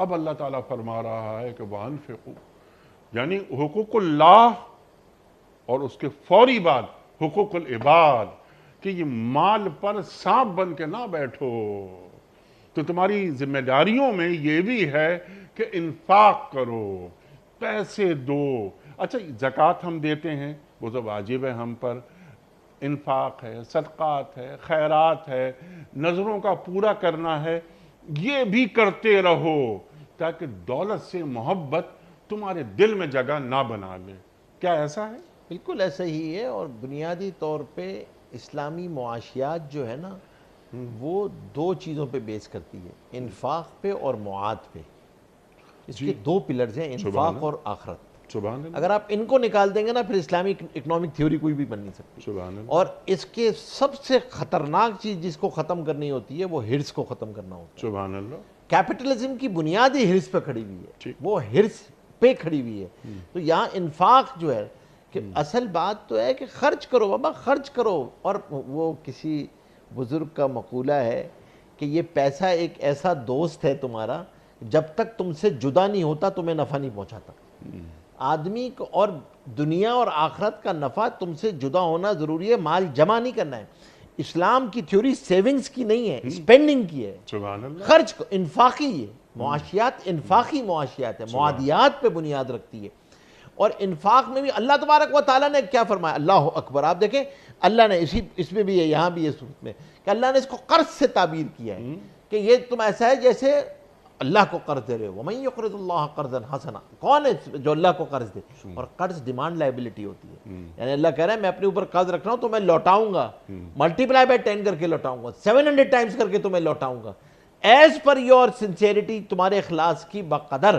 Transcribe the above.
اب اللہ تعالیٰ فرما رہا ہے کہ وَأَنفِقُوا، یعنی حقوق اللہ اور اس کے فوری بعد حقوق العباد، کہ یہ مال پر سانپ بن کے نہ بیٹھو. تو تمہاری ذمہ داریوں میں یہ بھی ہے کہ انفاق کرو، پیسے دو. اچھا زکوٰۃ ہم دیتے ہیں، وہ تو واجب ہے ہم پر. انفاق ہے، صدقات ہے، خیرات ہے، نظروں کا پورا کرنا ہے، یہ بھی کرتے رہو تاکہ دولت سے محبت تمہارے دل میں جگہ نہ بنا لے. کیا ایسا ہے؟ بالکل ایسا ہی ہے. اور بنیادی طور پہ اسلامی معاشیات جو ہے نا وہ دو چیزوں پہ بیس کرتی ہے، انفاق پہ اور معاد پہ. اس کے دو پلرز ہیں، انفاق اور آخرت. سبحان اللہ. اگر آپ ان کو نکال دیں گے نا پھر اسلامی اکنامک تھیوری کوئی بھی بن نہیں سکتی. سبحان اللہ. اور اس کے سب سے خطرناک چیز جس کو ختم کرنی ہوتی ہے وہ ہرس کو ختم کرنا ہوتا ہے. سبحان اللہ. کیپٹلزم کی بنیادی ہرس پہ کھڑی ہوئی ہے، وہ ہرس پہ کھڑی ہوئی ہے. تو یہاں انفاق جو ہے کہ اصل بات تو ہے کہ خرچ کرو بابا، خرچ کرو. اور وہ کسی بزرگ کا مقولہ ہے کہ یہ پیسہ ایک ایسا دوست ہے تمہارا، جب تک تم سے جدا نہیں ہوتا تمہیں نفع نہیں پہنچاتا. آدمی کو اور دنیا اور آخرت کا نفع تم سے جدا ہونا ضروری ہے، مال جمع نہیں کرنا ہے. اسلام کی تھیوری سیونگز کی نہیں ہے، اسپینڈنگ کی ہے. سبحان اللہ. خرچ کو انفاقی ہے. معاشیات انفاقی معاشیات ہے، معادیات پہ بنیاد رکھتی ہے. اور انفاق میں بھی اللہ تبارک و تعالیٰ نے کیا فرمایا، اللہ اکبر. آپ دیکھیں اللہ نے اس میں بھی ہے، یہاں بھی ہے صورت میں، کہ اللہ نے اس کو قرض سے تعبیر کیا ہے کہ یہ تم ایسا ہے جیسے اللہ کو قرض دے رہے ہو. وَمَن يُقْرِضُ اللَّهَ قَرْضًا حَسَنًا، کون ہے جو اللہ کو قرض دے؟ اور قرض ڈیمانڈ لائبلٹی ہوتی ہے. یعنی اللہ کہہ رہا ہے میں اپنے اوپر قرض رکھ رہا ہوں تو میں لوٹاؤں گا، ملٹیپلائی بائی 10 کر کے لوٹاؤں گا، 700 ٹائمز کر کے تو میں لوٹاؤں گا، ایز پر یور سنسیئرٹی، تمہارے اخلاص کی بقدر.